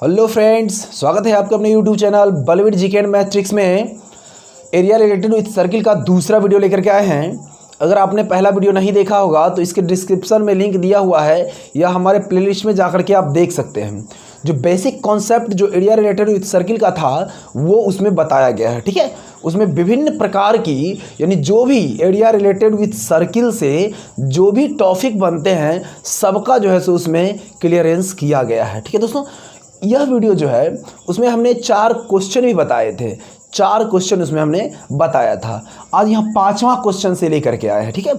Hello friends, स्वागत है आपका अपने YouTube channel Bollywood GK and math tricks में। एरिया रिलेटेड विथ सर्किल का दूसरा वीडियो लेकर के आए हैं। अगर आपने पहला वीडियो नहीं देखा होगा तो इसके डिस्क्रिप्शन में लिंक दिया हुआ है या हमारे प्लेलिस्ट में जाकर के आप देख सकते हैं। जो बेसिक कॉन्सेप्ट जो एरिया रिलेटेड विथ सर्किल का था वो उसमें बताया गया है, ठीक है। उसमें विभिन्न प्रकार की यानी जो भी एरिया रिलेटेड विथ सर्किल से जो भी टॉपिक बनते हैं सबका जो है सो उसमें क्लियरेंस किया गया है, ठीक है दोस्तों। यह वीडियो जो है उसमें हमने 4 क्वेश्चन भी बताए थे, 4 क्वेश्चन उसमें हमने बताया था। आज यहाँ 5वां क्वेश्चन से लेकर के आए हैं, ठीक है।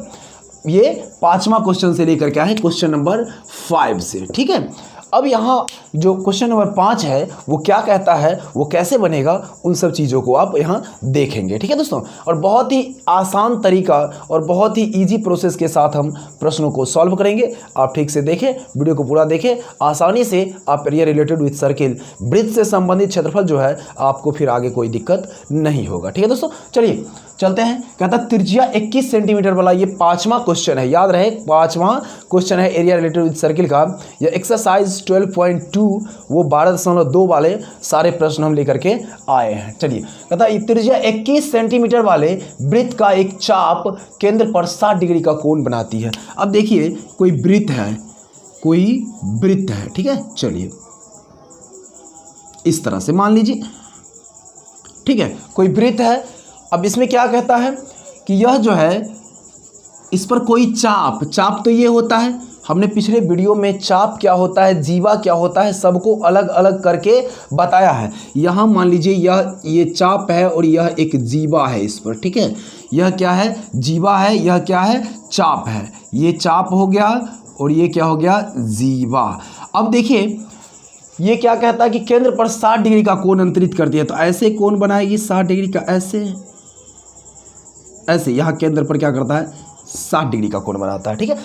ये 5वां क्वेश्चन से लेकर के आए हैं, क्वेश्चन नंबर 5 से, ठीक है। अब यहाँ जो क्वेश्चन नंबर 5 है वो क्या कहता है, वो कैसे बनेगा, उन सब चीज़ों को आप यहाँ देखेंगे, ठीक है दोस्तों। और बहुत ही आसान तरीका और बहुत ही इजी प्रोसेस के साथ हम प्रश्नों को सॉल्व करेंगे। आप ठीक से देखें, वीडियो को पूरा देखें, आसानी से आप एरिया रिलेटेड विथ सर्किल वृत्त से संबंधित क्षेत्रफल जो है आपको फिर आगे कोई दिक्कत नहीं होगा, ठीक है दोस्तों। चलिए चलते हैं। कहता त्रिज्या 21 सेंटीमीटर वाला ये 5वां क्वेश्चन है, याद रहे 5वां क्वेश्चन है एरिया रिलेटेड विथ सर्किल का। यह एक्सरसाइज 12.2 वो 12.2 वाले सारे प्रश्न हम लेकर के आए हैं। चलिए कहता त्रिज्या 21 सेंटीमीटर वाले वृत्त का एक चाप केंद्र पर 60 डिग्री का कोण बनाती है। अब देखिए कोई वृत्त है, ठीक है। चलिए इस तरह से मान लीजिए, ठीक है, कोई वृत्त है। अब इसमें क्या कहता है कि यह जो है इस पर कोई चाप तो ये होता है, हमने पिछले वीडियो में चाप क्या होता है, जीवा क्या होता है, सबको अलग अलग करके बताया है। यहाँ मान लीजिए ये चाप है और यह एक जीवा है इस पर, ठीक है। यह क्या है, जीवा है, यह क्या है, चाप है। ये चाप हो गया और ये क्या हो गया, जीवा। अब देखिए ये क्या कहता है कि केंद्र पर 60 डिग्री का कोण अंतरित करती है। तो ऐसे कोण बनाएगी 60 डिग्री का, ऐसे यहाँ केंद्र पर क्या करता है, 60 डिग्री का कोण बनाता है, ठीक है।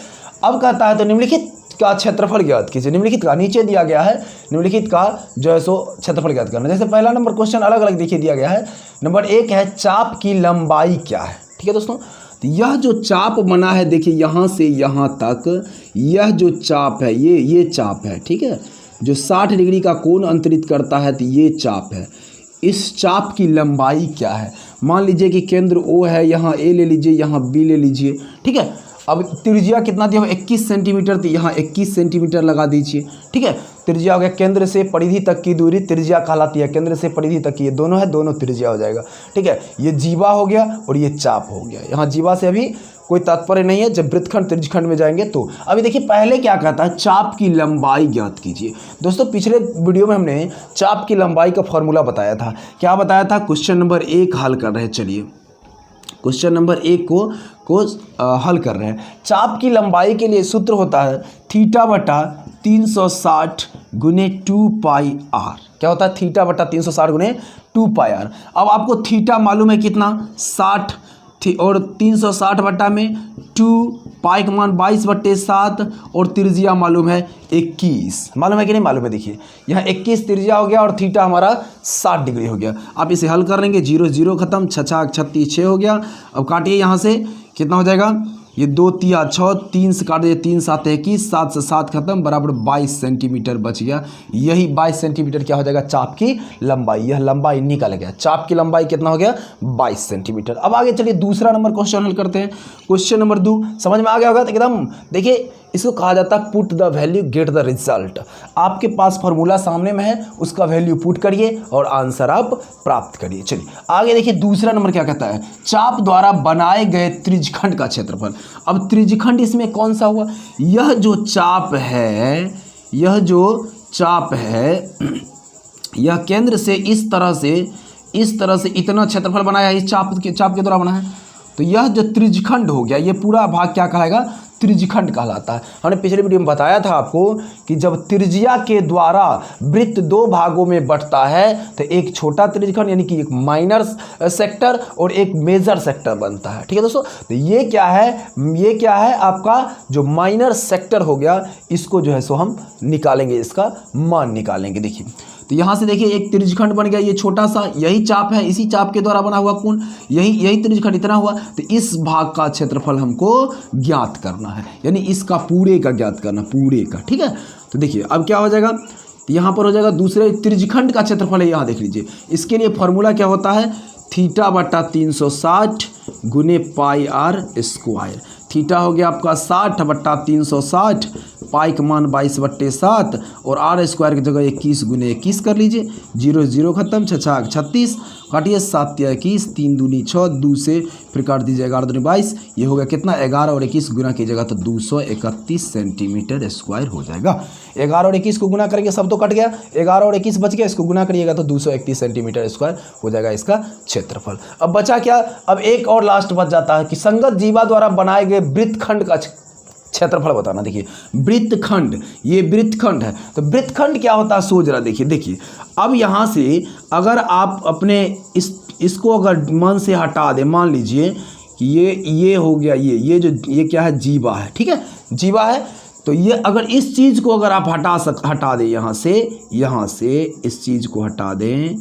अब कहता है तो निम्नलिखित का क्षेत्रफल ज्ञात कीजिए। निम्नलिखित का नीचे दिया गया है, निम्नलिखित का जो है सो क्षेत्रफल ज्ञात करना। जैसे पहला नंबर क्वेश्चन अलग अलग देखिए दिया गया है। नंबर 1 है चाप की लंबाई क्या है, ठीक है दोस्तों। तो यह जो चाप बना है देखिए यहाँ से यहाँ तक, यह जो चाप है ये चाप है, ठीक है, जो 60 डिग्री का कोण अंतरित करता है, तो ये चाप है। इस चाप की लंबाई क्या है, मान लीजिए कि केंद्र O है, यहाँ A ले लीजिए, यहाँ B ले लीजिए, ठीक है। अब त्रिज्या कितना दिया, 21 सेंटीमीटर, तो यहाँ 21 सेंटीमीटर लगा दीजिए, ठीक है। त्रिज्या हो गया, केंद्र से परिधि तक की दूरी त्रिज्या कहलाती है। केंद्र से परिधि तक की ये दोनों है, दोनों त्रिज्या हो जाएगा, ठीक है। ये जीवा हो गया और ये चाप हो गया। यहाँ जीवा से अभी कोई तात्पर्य नहीं है, जब वृत्तखंड त्रिज्यखंड में जाएंगे तो। अभी देखिए पहले क्या कहता है, चाप की लंबाई ज्ञात कीजिए। दोस्तों पिछले वीडियो में हमने चाप की लंबाई का फॉर्मूला बताया था। क्या बताया था, क्वेश्चन नंबर 1 हल कर रहे हैं। चलिए क्वेश्चन नंबर 1 को हल कर रहे हैं। चाप की लंबाई के लिए सूत्र होता है θ/360 × 2πr। क्या होता है, θ/360 × 2πr। अब आपको थीटा मालूम है कितना, 60 और 360 बटा में 2, पाई का मान 22/7 और त्रिज्या मालूम है 21। मालूम है कि नहीं मालूम है, देखिए यहाँ 21 त्रिज्या हो गया और थीटा हमारा 60 डिग्री हो गया। आप इसे हल कर लेंगे, 0 0 खत्म, 6 6 36 6 हो गया। अब काटिए यहाँ से, कितना हो जाएगा, ये 2 3 6, 3 से काट दिए, 3 7 21, 7 से 7 खत्म, बराबर 22 सेंटीमीटर बच गया। यही 22 सेंटीमीटर क्या हो जाएगा, चाप की लंबाई। यह लंबाई निकल गया, चाप की लंबाई कितना हो गया, 22 सेंटीमीटर। अब आगे चलिए दूसरा नंबर क्वेश्चन हल करते हैं। क्वेश्चन नंबर 2 समझ में आ गया होगा तो एकदम। देखिए इसको कहा जाता है put the value get the result. आपके पास फॉर्मूला सामने में है, उसका वैल्यू पुट करिए और आंसर आप प्राप्त करिए। चलिए आगे देखिए दूसरा नंबर क्या कहता है, चाप द्वारा बनाए गए त्रिज्यखंड का क्षेत्रफल। अब त्रिज्यखंड इसमें कौन सा हुआ, यह जो चाप है, यह केंद्र से इस तरह से इतना क्षेत्रफल बनाया, इस चाप के द्वारा बना है। तो यह जो त्रिज्यखंड हो गया, ये पूरा भाग क्या कहलाएगा, त्रिज्यखंड कहलाता है। हमने पिछले वीडियो में बताया था आपको कि जब त्रिज्या के द्वारा वृत्त 2 भागों में बंटता है तो एक छोटा त्रिज्यखंड यानी कि एक माइनर सेक्टर और एक मेजर सेक्टर बनता है, ठीक है दोस्तों। तो ये क्या है आपका जो माइनर सेक्टर हो गया, इसको जो है सो हम निकालेंगे, इसका मान निकालेंगे। देखिए तो यहाँ से देखिए एक त्रिज्यखंड बन गया, ये छोटा सा, यही चाप है, इसी चाप के द्वारा बना हुआ कोण, यही त्रिज्यखंड इतना हुआ। तो इस भाग का क्षेत्रफल हमको ज्ञात करना है, यानी इसका पूरे का ज्ञात करना, पूरे का, ठीक है। तो देखिए अब क्या हो जाएगा, तो यहाँ पर हो जाएगा दूसरे त्रिज्यखंड का क्षेत्रफल है, यहाँ देख लीजिए। इसके लिए फॉर्मूला क्या होता है, थीटा बटा 360 गुने पाई आर स्क्वायर। थीटा हो गया आपका 60 बट्टा 360, पाई का मान 22/7 और आर स्क्वायर की जगह 21 गुने 21 कर लीजिए। 0 0 खत्म, 6 36 काटिए, 7 21, 3 दूनी 6, 2 से फिर काट दीजिए 11 दूनी 22। ये हो गया कितना, 11 और 21 गुना कीजिएगा तो 231 सेंटीमीटर स्क्वायर हो जाएगा। 11 और 21 को गुना करेंगे, सब तो कट गया, 11 और 21 बच गया, इसको गुना करिएगा तो 231 सेंटीमीटर स्क्वायर हो जाएगा इसका क्षेत्रफल। अब बचा क्या, अब एक और लास्ट बच जाता है कि संगत जीवा द्वारा बनाए गए वृत्तखंड का क्षेत्रफल बताना। देखिए वृत्तखंड, ये वृत्तखंड है, तो वृत्तखंड क्या होता है सोच रहा, देखिए अब यहाँ से अगर आप अपने इसको अगर मन से हटा दें, मान लीजिए कि ये हो गया, ये क्या है, जीवा है, ठीक है, जीवा है। तो ये अगर इस चीज़ को अगर आप हटा दें यहाँ से इस चीज़ को हटा दें,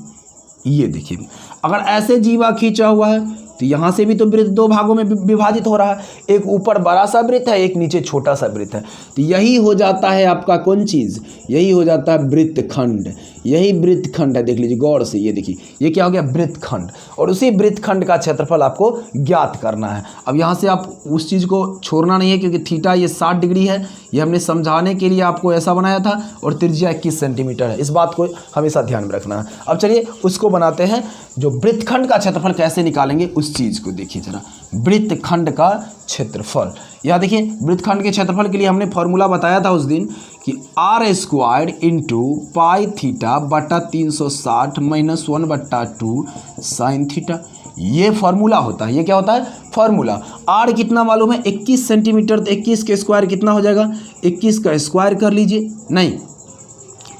ये देखिए अगर ऐसे जीवा खींचा हुआ है तो यहाँ से भी तो वृत्त दो भागों में विभाजित हो रहा है, एक ऊपर बड़ा सा वृत्त है, एक नीचे छोटा सा वृत्त है। तो यही हो जाता है आपका कौन चीज़, यही हो जाता है वृत्तखंड, यही वृत्तखंड है। देख लीजिए गौर से, ये देखिए ये क्या हो गया, वृत्तखंड, और उसी वृत्तखंड का क्षेत्रफल आपको ज्ञात करना है। अब यहाँ से आप उस चीज़ को छोड़ना नहीं है, क्योंकि थीटा ये 60 डिग्री है, ये हमने समझाने के लिए आपको ऐसा बनाया था, और त्रिज्या 21 सेंटीमीटर है, इस बात को हमेशा ध्यान में रखना है। अब चलिए उसको बनाते हैं, जो वृत्तखंड का क्षेत्रफल कैसे निकालेंगे उस चीज़ को देखिए जरा। वृत्तखंड का क्षेत्रफल, यहाँ देखिए वृत्तखंड के क्षेत्रफल के लिए हमने फॉर्मूला बताया था उस दिन कि R square into pi theta बटा 360 माइनस 1/2 साइन थीटा, ये फॉर्मूला होता है। ये क्या होता है, फॉर्मूला। आर कितना मालूम है, 21 सेंटीमीटर, तो 21 के स्क्वायर कितना हो जाएगा, 21 का स्क्वायर कर लीजिए। नहीं,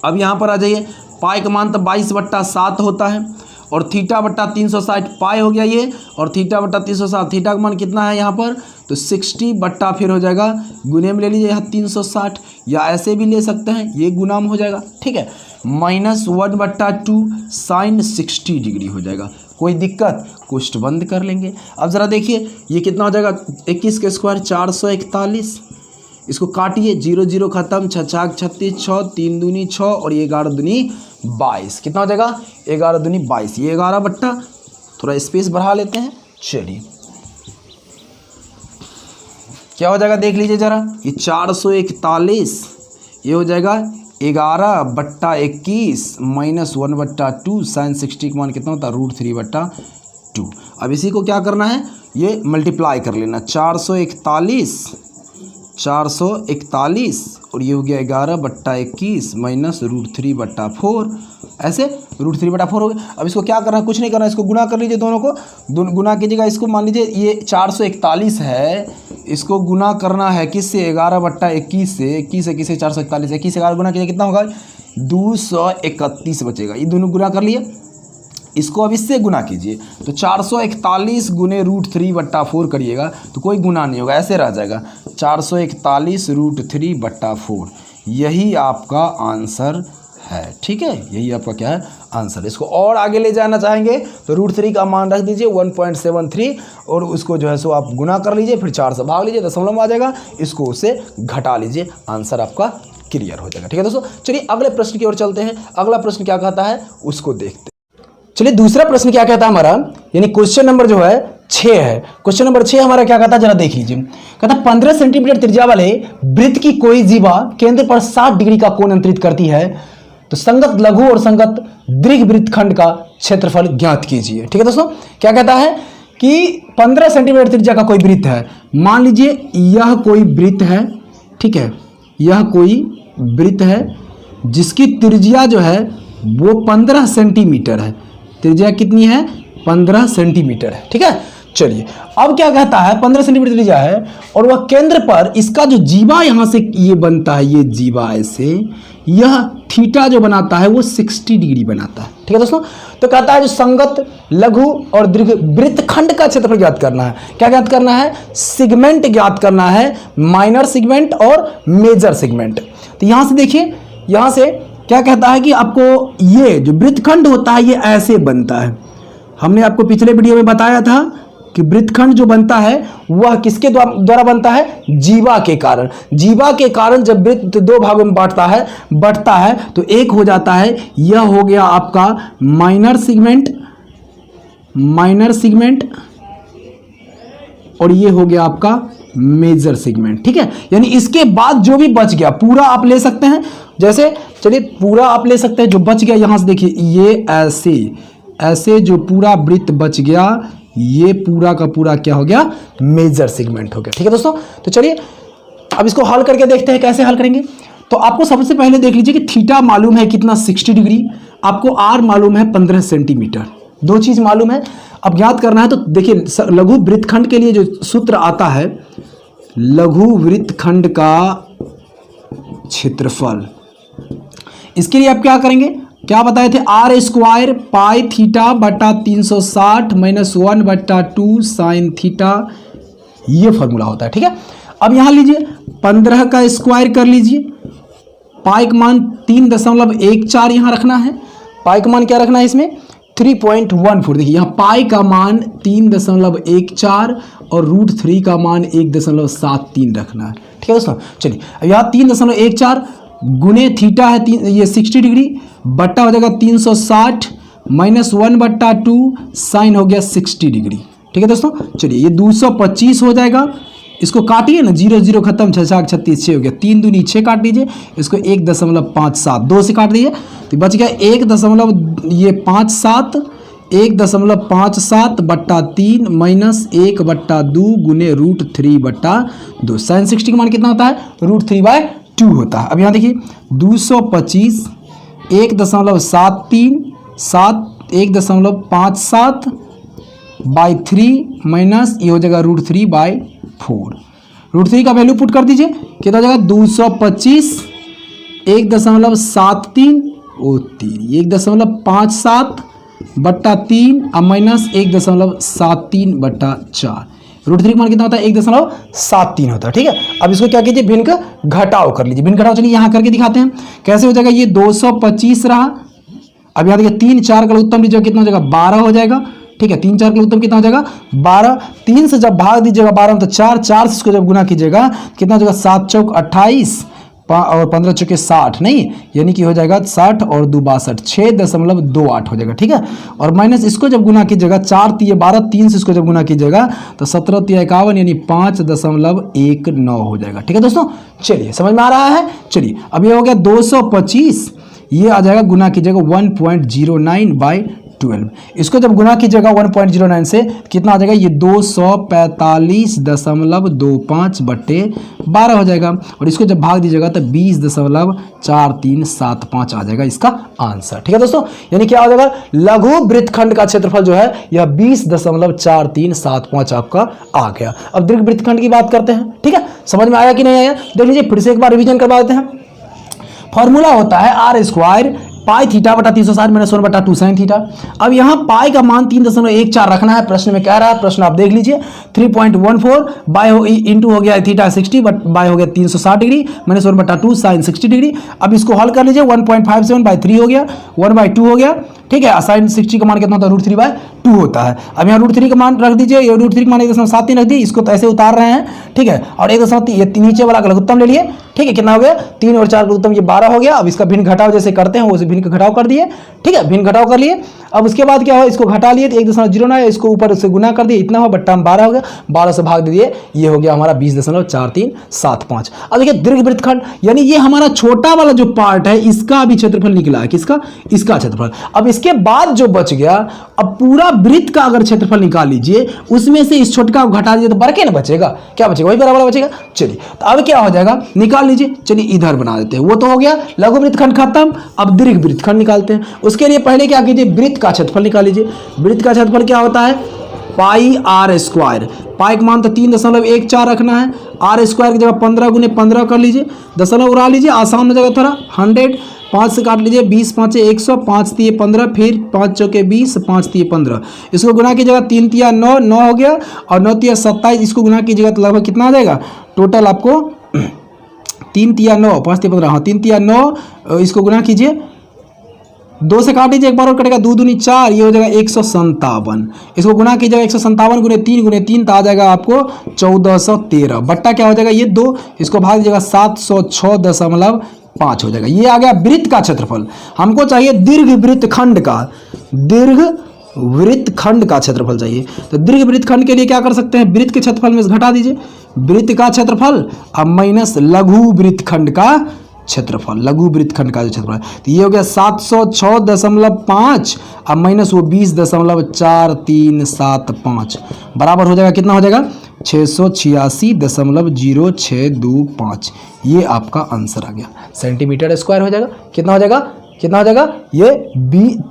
अब यहाँ पर आ जाइए, पाई का मान तो 22/7 होता है, और थीटा बट्टा 360 पाई हो गया ये, और थीटा बट्टा 360, थीटा का मान कितना है यहाँ पर, तो 60 बट्टा फिर हो जाएगा गुने में ले लीजिए यहाँ 360, या ऐसे भी ले सकते हैं, ये गुना में हो जाएगा, ठीक है, माइनस 1/2 साइन 60 डिग्री हो जाएगा। कोई दिक्कत, कुष्ठ बंद कर लेंगे। अब ज़रा देखिए ये कितना हो जाएगा, 21 के स्क्वायर 441, इसको काटिए, 0 0 खत्म, 6 36 6, 3 दूनी 6 और ये 11 दूनी 22, कितना हो जाएगा, 11 दूनी 22, ये 11 बट्टा, थोड़ा स्पेस बढ़ा लेते हैं, चलिए क्या हो जाएगा देख लीजिए जरा, ये 441, ये हो जाएगा 11/21 माइनस 1/2 साइन 60 का मान कितना होता है, √3/2। अब इसी को क्या करना है, ये मल्टीप्लाई कर लेना, 441 और ये हो गया 11/21 माइनस √3/4, ऐसे √3/4 हो गया। अब इसको क्या करना है, कुछ नहीं करना, इसको गुना कर लीजिए, दोनों को गुना कीजिएगा। इसको मान लीजिए ये 441 है, इसको गुना करना है किससे, 11/21 से, 21 से 441, 21 से 11 गुना कीजिए, कितना होगा, 231 बचेगा। ये दोनों गुना कर लिए, इसको अब इससे गुना कीजिए, तो 441 गुने √3/4 करिएगा तो कोई गुना नहीं होगा, ऐसे रह जाएगा, 441 √3/4, यही आपका आंसर है, ठीक है, यही आपका क्या है, आंसर। इसको और आगे ले जाना चाहेंगे तो √3 का मान रख दीजिए 1.73 और उसको जो है सो आप गुना कर लीजिए, फिर 4 से भाग लीजिए, दशमलव में आ जाएगा, इसको उससे घटा लीजिए, आंसर आपका क्लियर हो जाएगा। ठीक है दोस्तों, चलिए अगले प्रश्न की ओर चलते हैं। अगला प्रश्न क्या कहता है उसको देखते हैं। चलिए दूसरा प्रश्न क्या कहता है हमारा, यानी क्वेश्चन नंबर जो है 6 है। क्वेश्चन नंबर 6 हमारा क्या कहता है जरा देख लीजिए। कहता है 15 सेंटीमीटर त्रिज्या वाले वृत्त की कोई जीवा केंद्र पर 60 डिग्री का कोण अंतरित करती है, तो संगत लघु और संगत दीर्घ वृत्तखंड का क्षेत्रफल ज्ञात कीजिए। ठीक है दोस्तों, क्या कहता है कि 15 सेंटीमीटर त्रिज्या का कोई वृत्त है, मान लीजिए यह कोई वृत्त है, ठीक है, यह कोई वृत्त है जिसकी त्रिज्या जो है वो 15 सेंटीमीटर है। त्रिज्या कितनी है, 15 सेंटीमीटर है। ठीक है, चलिए अब क्या कहता है 15 सेंटीमीटर त्रिज्या है और वह केंद्र पर इसका जो जीवा यहां से ये बनता है, ये जीवा ऐसे, यह थीटा जो बनाता है वो 60 डिग्री बनाता है। ठीक है दोस्तों, तो कहता है जो संगत लघु और दीर्घ वृत्तखंड का क्षेत्रफल ज्ञात करना है। क्या ज्ञात करना है, सेगमेंट ज्ञात करना है, माइनर सेगमेंट और मेजर सेगमेंट। तो यहां से देखिए, यहां से क्या कहता है कि आपको ये जो वृत्तखंड होता है ये ऐसे बनता है। हमने आपको पिछले वीडियो में बताया था कि वृत्तखंड जो बनता है वह किसके द्वारा बनता है? जीवा के कारण। जीवा के कारण जब वृत्त दो भागों में बढ़ता है तो एक हो जाता है, यह हो गया आपका माइनर सेगमेंट और ये हो गया आपका मेजर सेगमेंट। ठीक है, यानी इसके बाद जो भी बच गया पूरा आप ले सकते हैं। जैसे चलिए पूरा आप ले सकते हैं, जो बच गया यहां से देखिए, ये ऐसे जो पूरा वृत्त बच गया, ये पूरा का पूरा क्या हो गया? मेजर सेगमेंट हो गया। ठीक है दोस्तों, तो चलिए अब इसको हल करके देखते हैं कैसे हल करेंगे। तो आपको सबसे पहले देख लीजिए कि थीटा मालूम है कितना 60 डिग्री, आपको आर मालूम है 15 सेंटीमीटर, दो चीज मालूम है। अब ज्ञात करना है तो देखिए लघु वृत्तखंड के लिए जो सूत्र आता है, लघु वृत्तखंड का क्षेत्रफल, इसके लिए आप क्या करेंगे, क्या बताए थे? आर स्क्वायर पाई थीटा बटा 360 माइनस 1/2 साइन थीटा, ये फॉर्मूला होता है। ठीक है, अब यहां लीजिए 15 का स्क्वायर कर लीजिए, पाई का मान 3.14 यहां रखना है। पाई का मान क्या रखना है इसमें? 3.14। देखिए यहाँ पाई का मान 3.14 और √3 का मान 1.73 रखना है। ठीक है दोस्तों, चलिए अब यहाँ 3.14 गुने थीटा है ये 60 डिग्री बट्टा हो जाएगा 360 माइनस 1/2 साइन हो गया 60 डिग्री। ठीक है दोस्तों, चलिए ये 225 हो जाएगा, इसको काटिए ना, 0 0 खत्म, 6 6 36 6 हो गया, 3 दूनी 6 काट दीजिए, इसको 1.57 2 से काट दीजिए तो बच गया 1.57 बट्टा 3 माइनस 1/2 गुने √3/2। साइन 60 का मान कितना होता है? √3/2 होता है। अब यहाँ देखिए 225 1.57 बाई 3 माइनस ये हो जाएगा √3/4। √3 का वैल्यू पुट कर दीजिए, कितना हो जाएगा? 225 1.73 और 3 1.57 बट्टा 3 अब माइनस 1.73/4। √3 का मान कितना होता है? 1.73 होता है। ठीक है, अब इसको क्या कीजिए? भिन्न का घटाव कर लीजिए। भिन्न घटाव चलिए यहाँ करके दिखाते हैं कैसे हो जाएगा। ये 225 रहा, अब यहाँ देखिए 3 4 का उत्तम लीजिएगा, कितना हो जाएगा? 12 हो जाएगा। ठीक है, 3 4 का उत्तम कितना हो जाएगा? 12। 3 से जब भाग दीजिएगा 12 में तो 4 से इसको जब गुना कीजिएगा कितना हो जाएगा? 7 चौक 28 और 15 चौके 60, नहीं यानी कि हो जाएगा 60 और 2 62 6.28 हो जाएगा। ठीक है, और माइनस इसको जब गुना कीजिएगा 4 3 12 3 से इसको जब गुना कीजिएगा तो 17 3 51 यानी 5.19 हो जाएगा। ठीक है दोस्तों, चलिए समझ में आ रहा है। चलिए अब ये हो गया 225, ये आ जाएगा गुना कीजिएगा 1.09/12। इसको जब गुना कीजिएगा 1.09 से कितना आ जाएगा? ये 245.25/12 हो जाएगा, और इसको जब भाग दीजिएगा तो 20.4375 आ जाएगा इसका आंसर। ठीक है दोस्तों, यानी क्या हो जाएगा? लघु वृत्तखंड का क्षेत्रफल जो है यह 20.4375 आपका आ गया। अब दीर्घ वृत्तखंड की बात करते हैं। ठीक है, समझ में आया कि नहीं आया? देख लीजिए, फिर से एक बार रिवीजन करवा देते हैं। फॉर्मूला होता है आर स्क्वायर पाई थीटा बटा 360 माइनस 1/2 साइन थीटा। अब यहाँ पाई का मान 3.14 रखना है, प्रश्न में कह रहा है, प्रश्न आप देख लीजिए 3.14 बाय इंटू हो गया थीटा 60 बट बाय हो गया 360 डिग्री माइनस 1/2 साइन 60 डिग्री। अब इसको हल कर लीजिए, 1.57/3 हो गया, 1/2 हो गया। ठीक है, साइन 60 का मान कितना होता है? √3/2 होता है। अब यहाँ √3 का मान रख दीजिए, ये √3 का मान 1.73 रख दिए, इसको तो ऐसे उतार रहे हैं। ठीक है, और 1.3 ये नीचे वाला का लघुत्तम ले लिए। ठीक है, कितना हो गया? 3 और 4 का लघुत्तम ये 12 हो गया। अब इसका भिन्न घटाव जैसे करते हैं वो भिन्न का घटाव कर दिए। ठीक है, भिन्न घटाव कर लिए। अब उसके बाद क्या हो? इसको घटा लिए तो 1.09, इसको ऊपर से गुना कर दिए, इतना हो बट्टा 12 हो गया, 12 से भाग दे दिए, ये हो गया हमारा 20.4375। अब देखिए दीर्घ वृत्तखंड, यानी ये हमारा छोटा वाला जो पार्ट है इसका अभी क्षेत्रफल निकला है। किसका? इसका क्षेत्रफल। अब इसके बाद जो बच गया, अब पूरा वृत्त का अगर क्षेत्रफल निकाल लीजिए, उसमें से इस छोटका को घटा दीजिए तो बरके ना बचेगा, क्या बचेगा? वही बराबर बचेगा। चलिए तो अब क्या हो जाएगा? निकाल लीजिए। चलिए इधर बना देते हैं, वो तो हो गया लघु वृत्तखंड खत्म। अब दीर्घ वृत्तखंड निकालते हैं। उसके लिए पहले क्या कीजिए? वृत्त का क्षेत्रफल निकाल लीजिए। वृत्त का क्षेत्रफल क्या होता है? पाई आर स्क्वायर। पाई का मान तो 3.14 रखना है, आर स्क्वायर की जगह 15 गुने 15 कर लीजिए, दशमलव उड़ा लीजिए, आसान हो जाएगा थोड़ा। 100 5 से काट लीजिए, 20 5 100, 5 3 15, फिर 5 चौके 20, 5 3 15। इसको गुना कीजिएगा 3 3 9, 9 हो गया, और 9 3 27, इसको गुना कीजिएगा तो लगभग कितना आ जाएगा? टोटल आपको 3 3 9, 5 3 15, हाँ 3 3 9, इसको गुना कीजिए 2 से काट दीजिए, एक बार और कटेगा, 2 दूनी 4, ये हो जाएगा 157। इसको गुना कीजिएगा 157 गुने 3 तो आ जाएगा आपको 1413 बट्टा क्या हो जाएगा ये 2, इसको भाग दीजिएगा 706.5 हो जाएगा। ये आ गया वृत्त का क्षेत्रफल। हमको चाहिए दीर्घ वृत्तखंड का, दीर्घ वृत्तखंड का क्षेत्रफल चाहिए। तो दीर्घ वृत्तखंड के लिए क्या कर सकते हैं, वृत्त के क्षेत्रफल में से घटा दीजिए वृत्त का क्षेत्रफल अब माइनस लघु वृत्तखंड का क्षेत्रफल, लघु वृत्तखंड का जो क्षेत्रफल। तो ये हो गया 706.5 अब माइनस वो 20.4375 बराबर हो जाएगा, कितना हो जाएगा 686.0625। ये आपका आंसर आ गया, सेंटीमीटर स्क्वायर हो जाएगा। कितना हो जाएगा, कितना हो जाएगा ये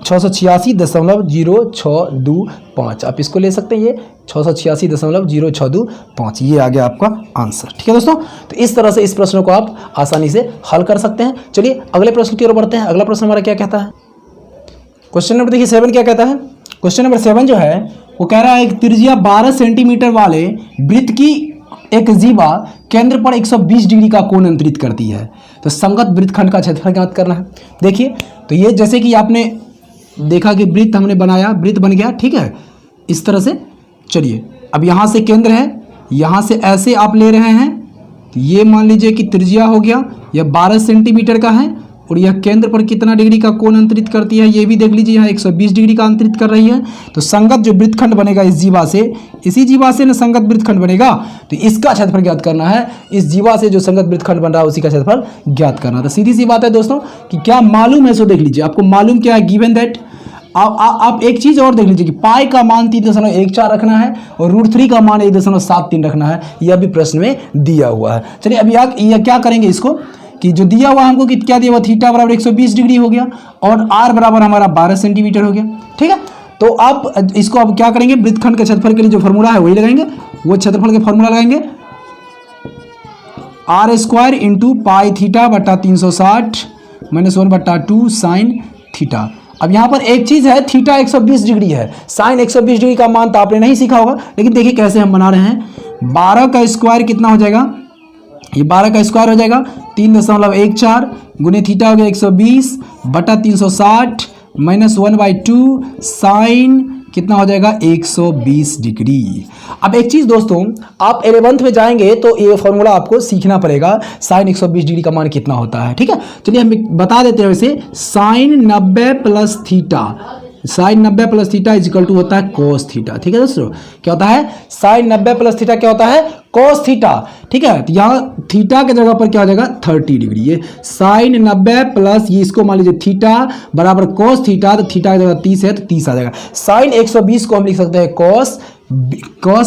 686.0625। आप इसको ले सकते हैं, ये 686.0625, ये आ गया आपका आंसर। ठीक है दोस्तों, तो इस तरह से इस प्रश्न को आप आसानी से हल कर सकते हैं। चलिए अगले प्रश्न की ओर बढ़ते हैं। अगला प्रश्न हमारा क्या कहता है, क्वेश्चन नंबर देखिए 7 क्या कहता है। क्वेश्चन नंबर 7 जो है वो कह रहा है एक त्रिज्या 12 सेंटीमीटर वाले वृत्त की एक जीवा केंद्र पर 120 डिग्री का कोण अंतरित करती है, तो संगत वृत्तखंड का क्षेत्रफल ज्ञात करना है। देखिए तो ये जैसे कि आपने देखा कि वृत्त हमने बनाया, वृत्त बन गया, ठीक है, इस तरह से। चलिए अब यहाँ से केंद्र है, यहाँ से ऐसे आप ले रहे हैं, तो ये मान लीजिए कि त्रिज्या हो गया, यह 12 सेंटीमीटर का है और यह केंद्र पर कितना डिग्री का कोण अंतरित करती है ये भी देख लीजिए, यहाँ 120 डिग्री का अंतरित कर रही है। तो संगत जो वृत्तखंड बनेगा इस जीवा से, इसी जीवा से ना संगत वृत्तखंड बनेगा, तो इसका क्षेत्रफल ज्ञात करना है। इस जीवा से जो संगत वृत्तखंड बन रहा है उसी का क्षेत्रफल ज्ञात करना। तो सीधी सी बात है दोस्तों कि क्या मालूम है सो देख लीजिए। आपको मालूम क्या है, गिवन दैट। आप एक चीज और देख लीजिए कि पाई का मान 3.14 रखना है और √3 का मान 1.73 रखना है, यह भी प्रश्न में दिया हुआ है। चलिए अभी यह क्या करेंगे इसको कि जो दिया हुआ हमको कि क्या दिया हुआ, थीटा बराबर 120 डिग्री हो गया और आर बराबर हमारा 12 सेंटीमीटर हो गया। ठीक है, तो आप इसको अब क्या करेंगे, वृत्तखंड के क्षेत्रफल के लिए जो फॉर्मूला है वही लगाएंगे, वो क्षेत्रफल के फॉर्मूला लगाएंगे r² इंटू पाई थीटा बट्टा 360 माइनस 1/2 साइन थीटा। अब यहाँ पर एक चीज है, थीटा 120 डिग्री है, साइन 120 डिग्री का मान तो आपने नहीं सीखा होगा, लेकिन देखिए कैसे हम बना रहे हैं। 12 का स्क्वायर कितना हो जाएगा, ये 12 का स्क्वायर हो जाएगा 3.14 गुने थीटा हो गया 120 बटा 360 माइनस 1/2 साइन कितना हो जाएगा 120 डिग्री। अब एक चीज दोस्तों, आप 11th में जाएंगे तो ये फॉर्मूला आपको सीखना पड़ेगा, साइन 120 डिग्री का मान कितना होता है। ठीक है, चलिए हम बता देते हैं वैसे, sine 90 plus theta, sine 90 plus theta equal to होता है कोस थीटा। ठीक है दोस्तों, क्या होता है, साइन 90 प्लस थीटा क्या होता है, कोस थीटा। ठीक है, तो यहाँ थीटा के जगह पर क्या हो जाएगा 30 डिग्री, ये साइन 90 प्लस ये इसको मान लीजिए थीटा बराबर कोस थीटा, तो थीटा की जगह 30 है तो 30 आ जाएगा। साइन 120 को हम लिख सकते हैं कोस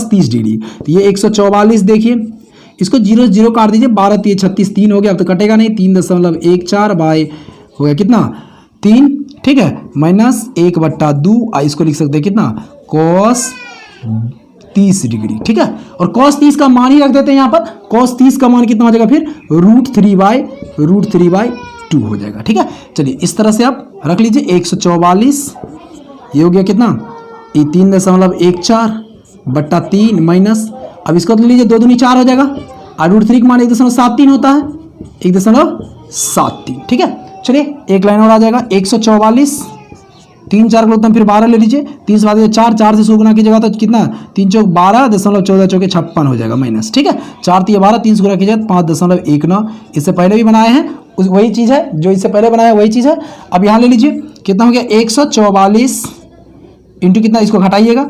30 डिग्री, तो ये 144 देखिए, इसको 0 0 काट दीजिए, 12 3 36 3 हो गया, अब तो कटेगा नहीं, 3.14 बाय हो गया कितना 3, ठीक है, माइनस 1/2, इसको लिख सकते हैं कितना कोस 30 डिग्री। ठीक है, और कोस 30 का मान ही रख देते हैं यहाँ पर, कोस 30 का मान कितना हो जाएगा फिर √3/2 हो जाएगा। ठीक है, चलिए इस तरह से आप रख लीजिए 144, ये हो गया कितना, ये 3.14/3 माइनस, अब इसको ले लीजिए 2 दूनी 4 हो जाएगा, और √3 का मान 1.73 होता है, 1.73। ठीक है, चलिए एक लाइन और आ जाएगा 144, 3 4 का उत्तम फिर 12 ले लीजिए, 3 से बाद 4 4 से 100 गुना कीजिएगा तो कितना 3 चौक 12.14 चौके 56 हो जाएगा माइनस। ठीक है, 4 3 12, 3 से गुना कीजिए 5.19, इससे पहले भी बनाए हैं वही चीज़ है, जो इससे पहले बनाया वही चीज़ है। अब यहाँ ले लीजिए कितना हो गया 144 इंटू कितना, इसको घटाइएगा,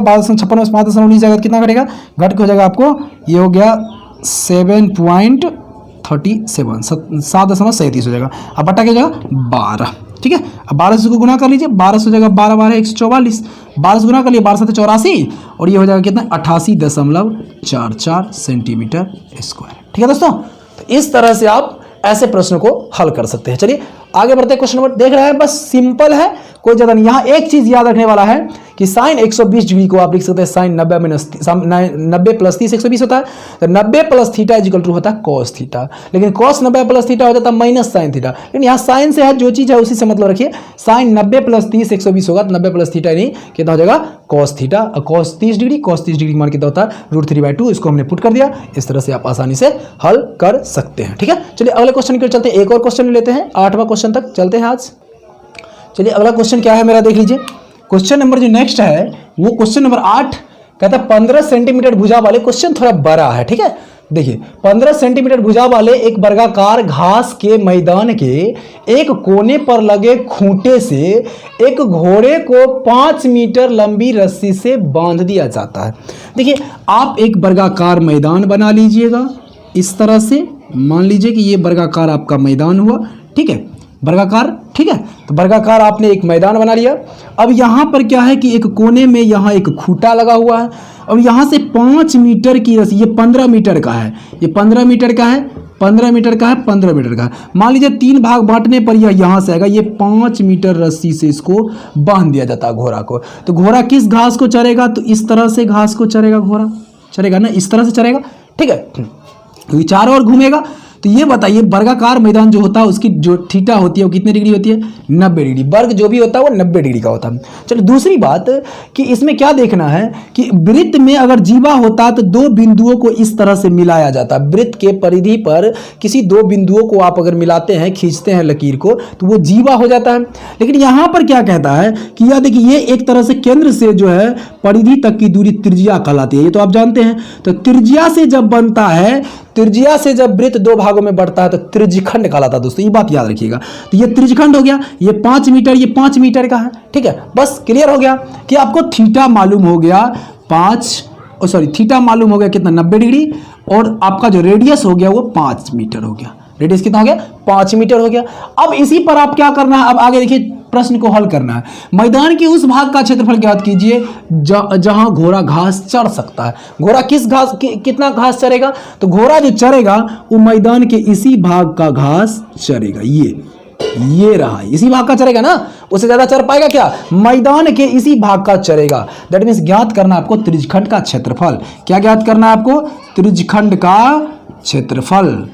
12.56 में 5.19 जाएगा, कितना घटेगा, घट के हो जाएगा आपको, ये हो गया 7.37 हो जाएगा। अब बटा क्या जाएगा 12। ठीक है, अब 12 से को गुना कर लीजिए, 12 से हो जाएगा 12 12 144, 12 से गुना कर लिए 12 7 84 और ये हो जाएगा कितना 88.44 सेंटीमीटर स्क्वायर। ठीक है दोस्तों, तो इस तरह से आप ऐसे प्रश्न को हल कर सकते हैं। चलिए आगे बढ़ते हैं, क्वेश्चन नंबर देख रहे हैं, बस सिंपल है, कोई ज्यादा नहीं। यहाँ एक चीज याद रखने वाला है कि साइन 120 डिग्री को आप लिख सकते हैं साइन 90 प्लस 30 120 होता है, तो 90 प्लस थीटा इजिकल टू होता है कॉस थीटा, लेकिन कॉस 90 प्लस थीटा हो जाता है माइनस साइन थीटा, लेकिन यहाँ साइन से है, जो चीज है उसी से मतलब रखिए, साइन 90 प्लस 30 120 होगा, तो 90 प्लस थीटा नहीं कितना हो जाएगा cos theta, cos 30 degree, cos 30 degree मान कितना होता है √3/2, इसको हमने पुट कर दिया। इस तरह से आप आसानी से हल कर सकते हैं। ठीक है, चलिए अगले क्वेश्चन की ओर चलते हैं, एक और क्वेश्चन लेते हैं, 8वां क्वेश्चन तक चलते हैं आज। चलिए अगला क्वेश्चन क्या है मेरा, देख लीजिए। क्वेश्चन नंबर जो नेक्स्ट है वो क्वेश्चन नंबर 8 कहता है 15 सेंटीमीटर भुजा वाले, क्वेश्चन थोड़ा बड़ा है, ठीक है। देखिए 15 सेंटीमीटर भुजा वाले एक वर्गाकार घास के मैदान के एक कोने पर लगे खूंटे से एक घोड़े को 5 मीटर लंबी रस्सी से बांध दिया जाता है। देखिए आप एक वर्गाकार मैदान बना लीजिएगा इस तरह से, मान लीजिए कि ये वर्गाकार आपका मैदान हुआ, ठीक है, वर्गाकार, ठीक है। तो वर्गाकार आपने एक मैदान बना लिया। अब यहाँ पर क्या है कि एक कोने में यहाँ एक खूंटा लगा हुआ है और यहाँ से 5 मीटर की रस्सी, ये 15 मीटर का है, ये 15 मीटर का है, 15 मीटर का है, 15 मीटर का है। मान लीजिए 3 भाग बांटने पर यह यहाँ से आएगा, ये 5 मीटर रस्सी से इसको बांध दिया जाता है घोड़ा को। तो घोड़ा किस घास को चरेगा, तो इस तरह से घास को चरेगा, घोड़ा चरेगा ना, इस तरह से चरेगा, ठीक है। तो ये चारों ओर घूमेगा। तो ये बताइए वर्गाकार मैदान जो होता है उसकी जो थीटा होती है वो कितने डिग्री होती है, 90 डिग्री। वर्ग जो भी होता है वो 90 डिग्री का होता है। चलो दूसरी बात कि इसमें क्या देखना है कि वृत्त में अगर जीवा होता है तो 2 बिंदुओं को इस तरह से मिलाया जाता है। वृत्त के परिधि पर किसी 2 बिंदुओं को आप अगर मिलाते हैं, खींचते हैं लकीर को, तो वो जीवा हो जाता है। लेकिन यहाँ पर क्या कहता है कि यह देखिए ये एक तरह से केंद्र से जो है परिधि तक की दूरी त्रिज्या कहलाती है, ये तो आप जानते हैं। तो त्रिज्या से जब बनता है, त्रिज्या से जब वृत्त 2 भागों में बढ़ता है तो त्रिज्यखंड कहलाता है दोस्तों, ये बात याद रखिएगा। तो ये त्रिज्यखंड हो गया, ये 5 मीटर, ये 5 मीटर का है, ठीक है। बस क्लियर हो गया कि आपको थीटा मालूम हो गया थीटा मालूम हो गया कितना, 90 डिग्री, और आपका जो रेडियस हो गया वो 5 मीटर हो गया। रेडियस कितना हो गया, 5 मीटर हो गया। अब इसी पर आप क्या करना है, अब आगे देखिए प्रश्न को हल करना है। मैदान के उस भाग का क्षेत्रफल ज्ञात कीजिए जहां घोड़ा घास चर सकता है। घोड़ा किस घास कितना घास चरेगा, तो घोड़ा जो चरेगा वो मैदान के इसी भाग का घास चरेगा, ये रहा, इसी भाग का चरेगा ना, उससे ज्यादा चर पाएगा क्या, मैदान के इसी भाग का चरेगा। दैट मीन्स ज्ञात करना आपको त्रिज्यखंड का क्षेत्रफल। क्या ज्ञात करना है आपको, त्रिज्यखंड का क्षेत्रफल,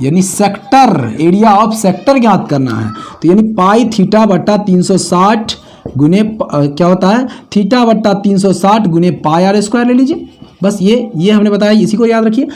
यानी सेक्टर, एरिया ऑफ सेक्टर ज्ञात करना है। तो यानी पाई थीटा बट्टा 360 गुने क्या होता है, थीटा बट्टा 360 गुने पाई आर स्क्वायर ले लीजिए। बस ये हमने बताया, इसी को याद रखिए।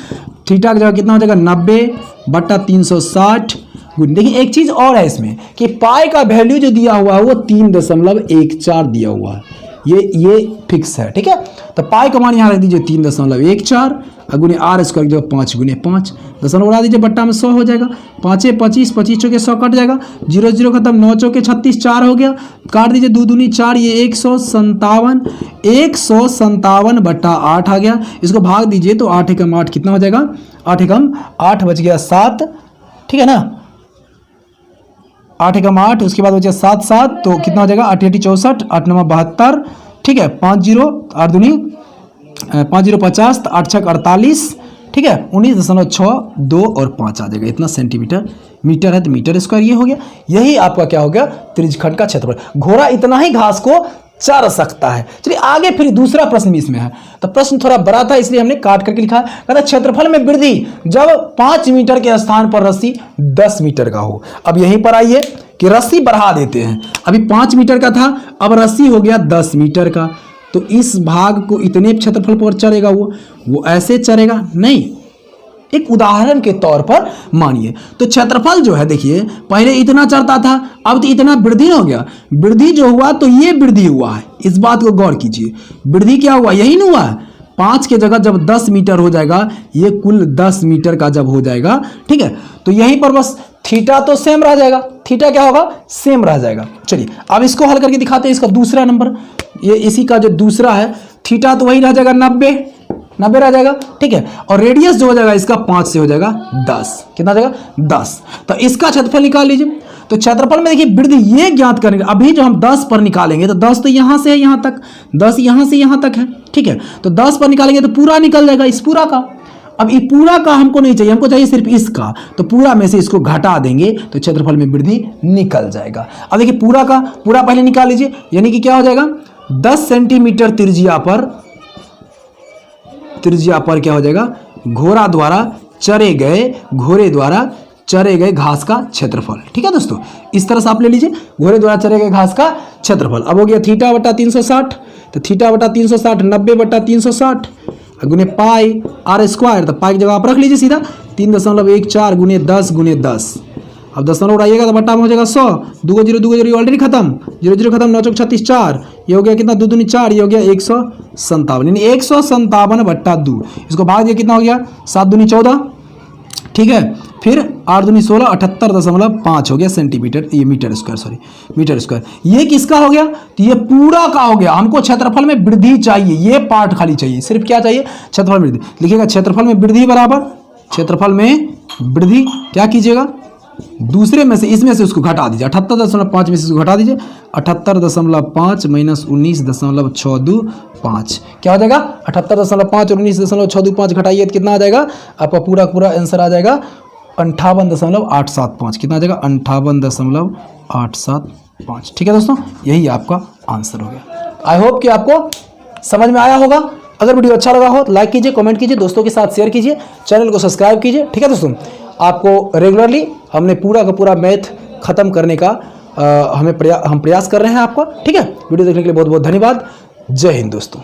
थीटा की जगह कितना हो जाएगा, 90 बट्टा 360 गुने। देखिए एक चीज और है इसमें कि पाई का वैल्यू जो दिया हुआ है वो 3.14 दिया हुआ है, ये फिक्स है, ठीक है। तो पाई का मान यहाँ रख दीजिए 3.14 गुने आर स्क्वायर जो 5 गुने 5, दशमलव उड़ा दीजिए, बट्टा में 100 हो जाएगा, 5 25, 25 चौके 100 कट जाएगा, 0 0 खत्म, 9 चौके 36, 4 हो गया, काट दीजिए, 2 दूनी 4, ये 157 बट्टा 8 आ गया। इसको भाग दीजिए तो 8 एकम 8 कितना हो जाएगा, 8 एकम 8 बच गया 7, ठीक है ना, 8 एकम 8, उसके बाद बचा 7 7, तो कितना हो जाएगा, 8 8 64, 8 9 72, ठीक है, 5 0 8 दूनी 5 0 50, 8 6 48, ठीक है, 19.62 और 5 आ जाएगा, इतना सेंटीमीटर। मीटर है तो मीटर स्क्वायर ये हो गया। यही आपका क्या हो गया, त्रिज्यखंड का क्षेत्रफल। घोड़ा इतना ही घास को चर सकता है। चलिए आगे फिर दूसरा प्रश्न भी इसमें है। तो प्रश्न थोड़ा बड़ा था इसलिए हमने काट करके लिखा है। कहता क्षेत्रफल में वृद्धि जब 5 मीटर के स्थान पर रस्सी 10 मीटर का हो। अब यहीं पर आइए कि रस्सी बढ़ा देते हैं। अभी 5 मीटर का था, अब रस्सी हो गया 10 मीटर का। तो इस भाग को इतने क्षेत्रफल पर चरेगा, वो ऐसे चरेगा नहीं। एक उदाहरण के तौर पर मानिए तो क्षेत्रफल जो है, देखिए पहले इतना चढ़ता था, अब तो इतना वृद्धि हो गया। वृद्धि जो हुआ तो ये वृद्धि हुआ है, इस बात को गौर कीजिए। वृद्धि क्या हुआ, यही नहीं हुआ है। 5 के जगह जब 10 मीटर हो जाएगा, ये कुल 10 मीटर का जब हो जाएगा, ठीक है, तो यहीं पर बस थीटा तो सेम रह जाएगा। थीटा क्या होगा, सेम रह जाएगा। चलिए अब इसको हल करके दिखाते हैं। इसका दूसरा नंबर, ये इसी का जो दूसरा है, थीटा तो वही रह जाएगा 90 रह जाएगा, ठीक है। और रेडियस जो हो जाएगा इसका 5 से हो जाएगा 10। कितना हो जाएगा 10। तो इसका क्षेत्रफल निकाल लीजिए। तो क्षेत्रफल में देखिए वृद्धि ये ज्ञात करेंगे। अभी जो हम 10 पर निकालेंगे तो 10 तो यहां से है यहां तक, 10 यहां से यहां तक है, ठीक है। तो 10 पर निकालेंगे तो पूरा निकल जाएगा, इस पूरा का। अब ये पूरा का हमको नहीं चाहिए, हमको चाहिए सिर्फ इसका। तो पूरा में से इसको घटा देंगे तो क्षेत्रफल में वृद्धि निकल जाएगा। अब देखिए पूरा का पूरा पहले निकाल लीजिए, यानी कि क्या हो जाएगा 10 सेंटीमीटर त्रिज्या पर क्या हो जाएगा, घोड़े द्वारा चरे गए घास का क्षेत्रफल। ठीक है दोस्तों, इस तरह से आप ले लीजिए, घोड़े द्वारा चरे गए घास का क्षेत्रफल। अब हो गया थीटा बटा 360, तो थीटा बटा 360 90 बटा 360 गुने पाई आर स्क्वायर। तो पाई की जगह आप रख लीजिए सीधा 3.14 गुने 10 गुने 10। अब दशमलव उड़ाइएगा तो बट्टा में हो जाएगा 100, 2 जीरो ऑलरेडी खत्म, 0 0 खत्म, 9 चौक 36 4, ये हो गया कितना 2 दूनी 4, ये हो गया 157, यानी 157/2। इसको भाग दिया कितना हो गया 7 दूनी 14, ठीक है। फिर 8 दूनी 16, 78.5 हो गया सेंटीमीटर, ये metre square, sorry metre square. ये किसका हो गया, तो ये पूरा का हो गया। हमको क्षेत्रफल में वृद्धि चाहिए, ये पार्ट खाली चाहिए, सिर्फ क्या चाहिए, क्षेत्रफल में वृद्धि। लिखिएगा क्षेत्रफल में वृद्धि बराबर, क्षेत्रफल में वृद्धि क्या कीजिएगा, दूसरे में से इसमें से उसको घटा दीजिए, 78.5 में से उसको घटा दीजिए, 78.5 माइनस 19.625 क्या हो जाएगा, 78.5 और 19.625 घटाइए तो कितना आ जाएगा, आपका पूरा आंसर आ जाएगा 58.875। कितना आ जाएगा 58.875। ठीक है दोस्तों, यही आपका आंसर हो गया। आई होप कि आपको समझ में आया होगा। अगर वीडियो अच्छा लगा हो तो लाइक कीजिए, कमेंट कीजिए, दोस्तों के साथ शेयर कीजिए, चैनल को सब्सक्राइब कीजिए। ठीक है दोस्तों, आपको रेगुलरली हमने पूरा का पूरा मैथ खत्म करने का हम प्रयास कर रहे हैं आपको। ठीक है, वीडियो देखने के लिए बहुत बहुत धन्यवाद। जय हिंद दोस्तों।